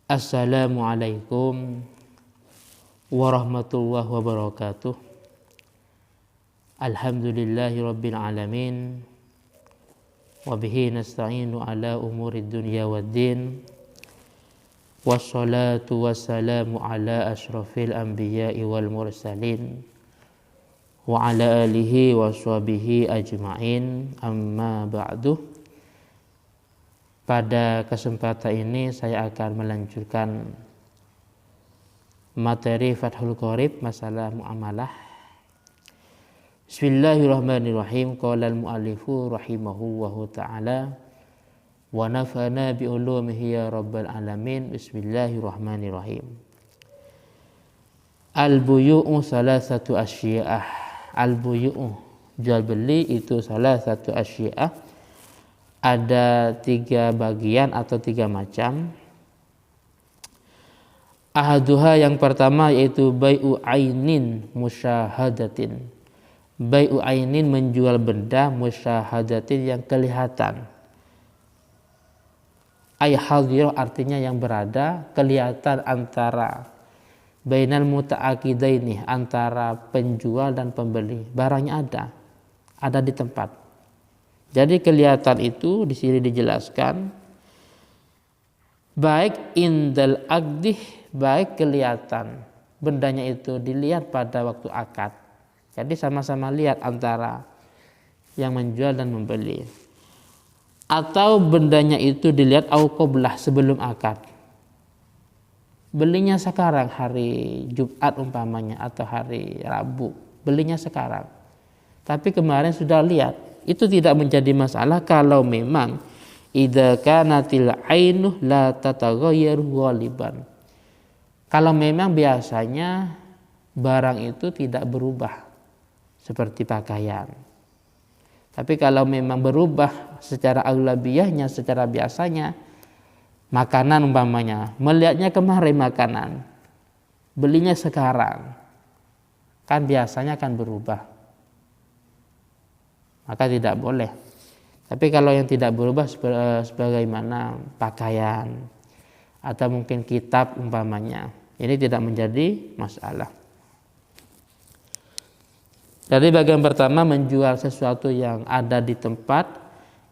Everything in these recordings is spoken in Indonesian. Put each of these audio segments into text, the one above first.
Assalamualaikum warahmatullahi wabarakatuh. Alhamdulillahi rabbil alamin. Wabihi nasta'inu ala umuri dunya waddin. Wassalatu wassalamu ala ashrafil anbiya'i wal mursalin. Wa ala alihi wa sahbihi ajma'in. Amma ba'du. Pada kesempatan ini saya akan melanjutkan materi Fathul Qorib masalah muamalah. Bismillahirrahmanirrahim. Qala al-muallifu rahimahullahu ta'ala wa nafa'ana bi ulumihi ya rabbal alamin. Bismillahirrahmanirrahim. Al-buyu'u salasatu asyiyah. Al-buyu'u jual beli itu salah satu asyiyah. Ada 3 bagian atau 3 macam. Ahaduha yang pertama yaitu bai'u ainin musyahadatin. Bai'u ainin menjual benda musyahadatin yang kelihatan. Ay hadirah artinya yang berada, kelihatan antara bainal muta'aqidaini, antara penjual dan pembeli. Barangnya ada di tempat. Jadi kelihatan itu di sini dijelaskan baik indal aqdih, baik kelihatan bendanya itu dilihat pada waktu akad. Jadi sama-sama lihat antara yang menjual dan membeli. Atau bendanya itu dilihat au qablah, sebelum akad. Belinya sekarang hari Jumat umpamanya atau hari Rabu, belinya sekarang. Tapi kemarin sudah lihat. Itu tidak menjadi masalah kalau memang idza kanatil ainu la tataghayyar ghaliban. Kalau memang biasanya barang itu tidak berubah seperti pakaian. Tapi kalau memang berubah secara aghlabiyahnya, secara biasanya, makanan umpamanya, melihatnya kemarin makanan, belinya sekarang, kan biasanya akan berubah. Maka tidak boleh. Tapi kalau yang tidak berubah sebagaimana pakaian atau mungkin kitab umpamanya, ini tidak menjadi masalah. Jadi bagian pertama menjual sesuatu yang ada di tempat,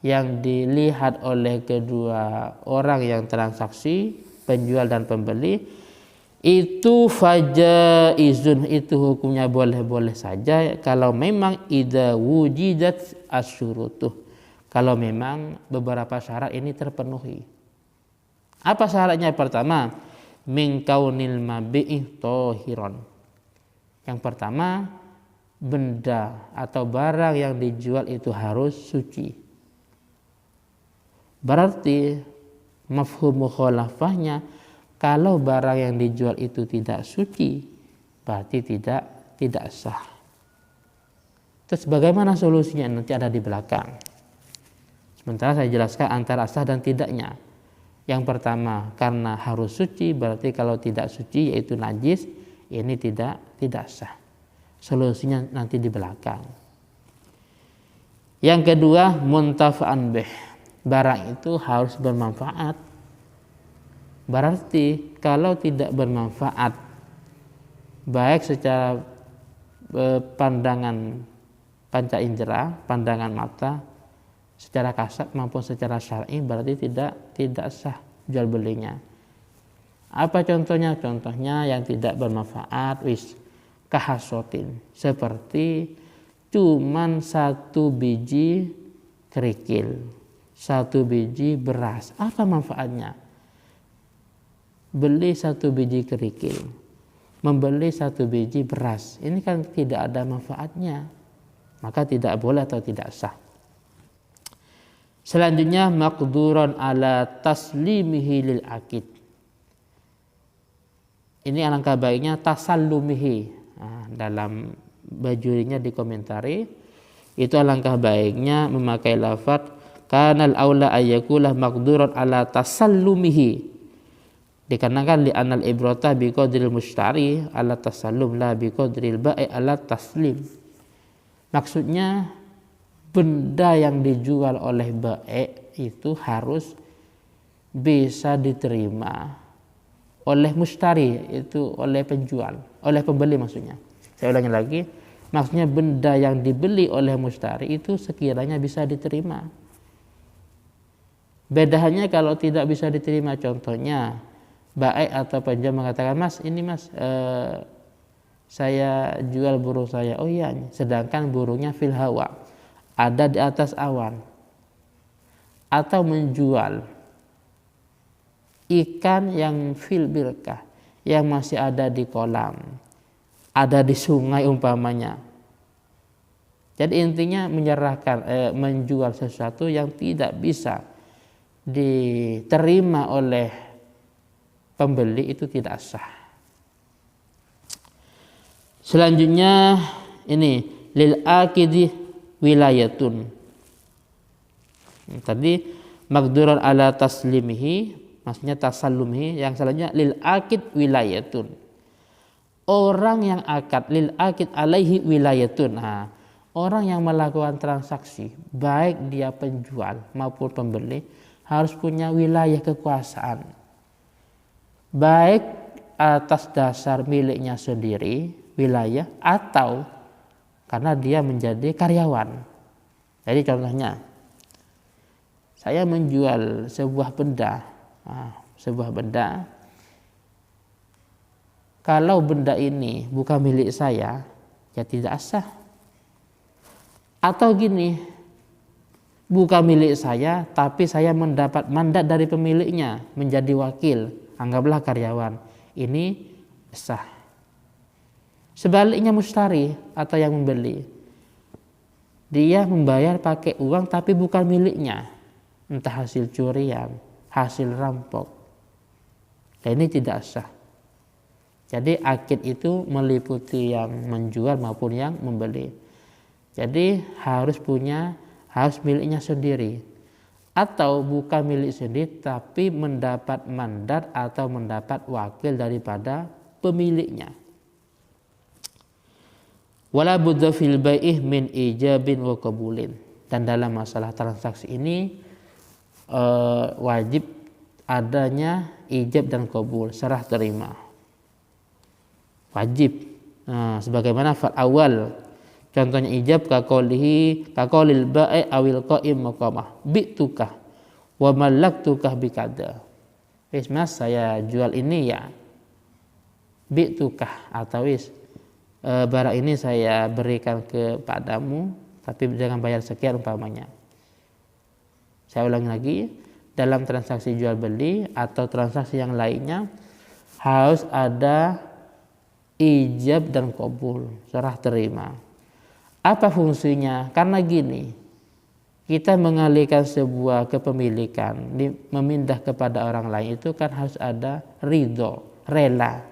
yang dilihat oleh kedua orang yang transaksi, penjual dan pembeli. Itu fajaizun, itu hukumnya boleh-boleh saja kalau memang idza wujidat asyurutuh, kalau memang beberapa syarat ini terpenuhi. Apa syaratnya? Pertama, min kaunil mabi'i tahiran. Yang pertama, benda atau barang yang dijual itu harus suci. Berarti mafhum mukhalafahnya, kalau barang yang dijual itu tidak suci, berarti tidak sah. Terus bagaimana solusinya? Nanti ada di belakang. Sementara saya jelaskan antara sah dan tidaknya. Yang pertama, karena harus suci, berarti kalau tidak suci yaitu najis, ini tidak sah. Solusinya nanti di belakang. Yang kedua, muntafa'an bih. Barang itu harus bermanfaat. Berarti kalau tidak bermanfaat, baik secara pandangan panca indera, pandangan mata, secara kasat maupun secara syar'i, berarti tidak sah jual belinya. Apa contohnya? Contohnya yang tidak bermanfaat, kahasotin, seperti cuman 1 biji kerikil, 1 biji beras. Apa manfaatnya? Beli 1 biji kerikil, membeli 1 biji beras, ini kan tidak ada manfaatnya, maka tidak boleh atau tidak sah. Selanjutnya, maqduran ala taslimihi lil akid. Ini alangkah baiknya tasallumihi. Dalam bajurinya dikomentari, itu alangkah baiknya memakai lafaz kanal aula ayyakulah maqduran ala tasallumihi. Dikarenakan li anal ibrata bi qadril mushtari ala tasallum la bi qadril ba'i ala taslim. Maksudnya benda yang dijual oleh ba'i itu harus bisa diterima oleh mustari, itu oleh penjual, oleh pembeli maksudnya. Saya ulangi lagi, maksudnya benda yang dibeli oleh mustari itu sekiranya bisa diterima. Bedanya kalau tidak bisa diterima, contohnya baik atau penjual mengatakan, mas ini mas saya jual burung saya, oh iya, sedangkan burungnya fil hawa, ada di atas awan. Atau menjual ikan yang fil birkah, yang masih ada di kolam, ada di sungai umpamanya. Jadi intinya menyerahkan, menjual sesuatu yang tidak bisa diterima oleh pembeli itu tidak sah. Selanjutnya ini lil akidi wilayatun. Tadi maqduran ala taslimihi, maksudnya tasallumihi. Yang selanjutnya lil akid wilayatun. Orang yang akad, lil akid alaihi wilayatun. Nah, orang yang melakukan transaksi, baik dia penjual maupun pembeli, harus punya wilayah kekuasaan. Baik atas dasar miliknya sendiri, wilayah, atau karena dia menjadi karyawan. Jadi contohnya, saya menjual sebuah benda, kalau benda ini bukan milik saya, ya tidak sah. Atau gini, bukan milik saya, tapi saya mendapat mandat dari pemiliknya menjadi wakil, anggaplah karyawan, ini sah. Sebaliknya mustari atau yang membeli, dia membayar pakai uang tapi bukan miliknya, entah hasil curian, hasil rampok, dan ini tidak sah. Jadi akid itu meliputi yang menjual maupun yang membeli. Jadi harus miliknya sendiri, atau bukan milik sendiri tapi mendapat mandat atau mendapat wakil daripada pemiliknya. Wala budda fil bai'ih min ijabin wa qabulin. Dan dalam masalah transaksi ini wajib adanya ijab dan qabul, serah terima. Wajib. Sebagaimana fal awal, contohnya ijab kaqaulil ba'i awil qa'im maqamah bi'tukah wa malaktukah bikada. Wis mas, saya jual ini ya, bi'tukah, atau wis barang ini saya berikan kepadamu tapi dengan bayar sekian umpamanya. Saya ulangi lagi, dalam transaksi jual beli atau transaksi yang lainnya harus ada ijab dan qabul, serah terima. Apa fungsinya? Karena gini, kita mengalihkan sebuah kepemilikan, memindah kepada orang lain, itu kan harus ada ridho, rela.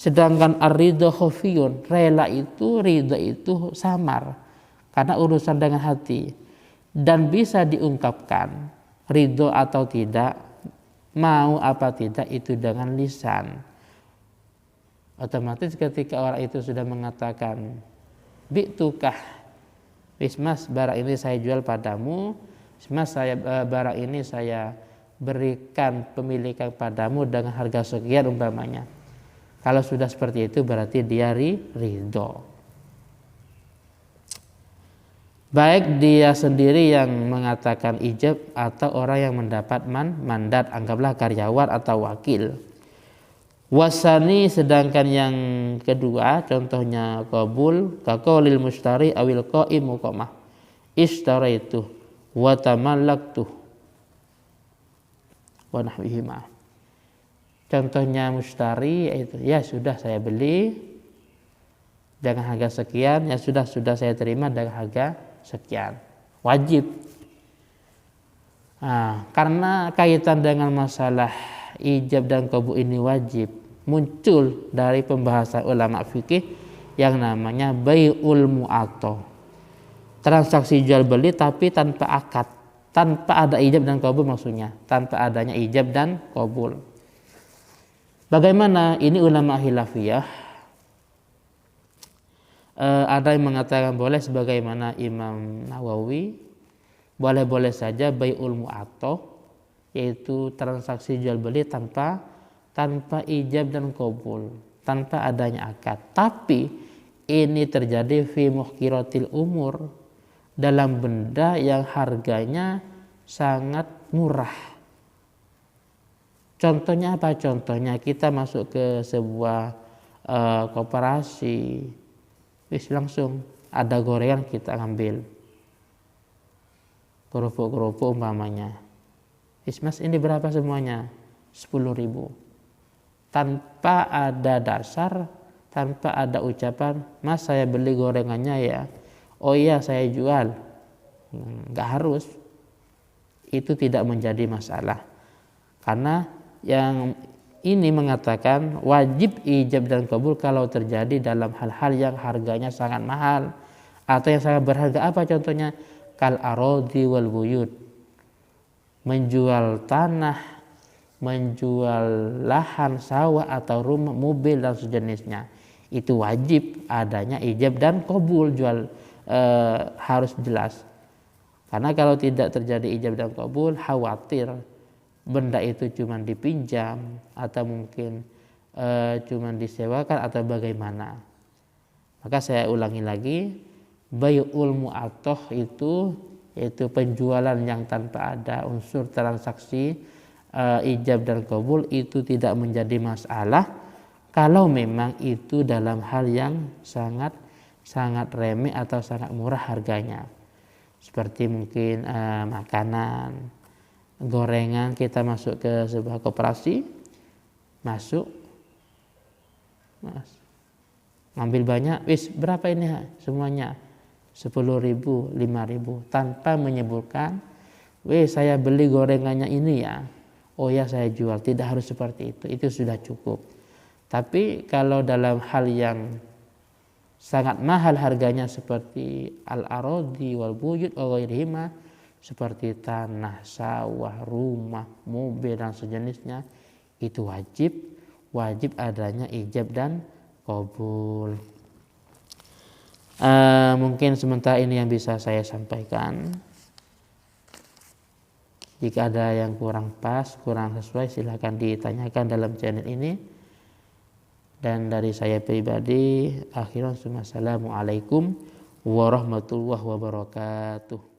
Sedangkan ar-ridho khafiyun, rela itu, ridho itu samar, karena urusan dengan hati, dan bisa diungkapkan ridho atau tidak, mau apa tidak itu dengan lisan. Otomatis ketika orang itu sudah mengatakan bi'tukah, wis mas barang ini saya jual padamu, mas barang ini saya berikan pemilikan padamu dengan harga sekian umpamanya. Kalau sudah seperti itu berarti dia ridho. Baik dia sendiri yang mengatakan ijab atau orang yang mendapat mandat, anggaplah karyawan atau wakil. Wasani, sedangkan yang kedua contohnya qabul kaqaulil mustari awil qa'im muqamah ishtaraitu wa tamallaktu wa nahwihima. Contohnya mustari yaitu, ya sudah saya beli dengan harga sekian, ya sudah saya terima dengan harga sekian. Wajib. Karena kaitan dengan masalah ijab dan qabul ini wajib, muncul dari pembahasan ulama fikih yang namanya bai'ul mu'athah. Transaksi jual beli tapi tanpa akad, tanpa ada ijab dan qabul, maksudnya tanpa adanya ijab dan qabul. Bagaimana? Ini ulama khilafiyah. Ada yang mengatakan boleh sebagaimana Imam Nawawi, boleh-boleh saja bai'ul mu'athah, yaitu transaksi jual beli tanpa tanpa ijab dan qabul, tanpa adanya akad. Tapi ini terjadi fi muhkiratil umur, dalam benda yang harganya sangat murah. Contohnya apa? Contohnya kita masuk ke sebuah koperasi, langsung ada gorengan kita ambil, kerupuk-kerupuk umpamanya. Mas ini berapa semuanya? 10.000. Tanpa ada dasar, tanpa ada ucapan, Mas saya beli gorengannya ya. Oh iya saya jual. Nggak harus. Itu tidak menjadi masalah. Karena yang ini mengatakan wajib ijab dan qabul kalau terjadi dalam hal-hal yang harganya sangat mahal atau yang sangat berharga. Apa contohnya? Kal arodi wal buyut, menjual tanah, menjual lahan sawah atau rumah, mobil dan sejenisnya. Itu wajib adanya ijab dan qabul, harus jelas. Karena kalau tidak terjadi ijab dan qabul, khawatir benda itu cuma dipinjam atau mungkin cuma disewakan atau bagaimana. Maka saya ulangi lagi, bai'ul mu'attah itu yaitu penjualan yang tanpa ada unsur transaksi ijab dan qabul itu tidak menjadi masalah kalau memang itu dalam hal yang sangat remeh atau sangat murah harganya. Seperti mungkin makanan, gorengan, kita masuk ke sebuah koperasi, masuk, Mas, ngambil banyak, berapa ini semuanya? 10.000, 5.000, tanpa menyebutkan, saya beli gorengannya ini ya, oh ya saya jual. Tidak harus seperti itu sudah cukup. Tapi kalau dalam hal yang sangat mahal harganya seperti al-arodi wal buyut wa ghairihima, seperti tanah, sawah, rumah, mobil dan sejenisnya, itu wajib adanya ijab dan qabul. Mungkin sementara ini yang bisa saya sampaikan. Jika ada yang kurang pas, kurang sesuai, silakan ditanyakan dalam channel ini. Dan dari saya pribadi, akhirnya assalamualaikum warahmatullahi wabarakatuh.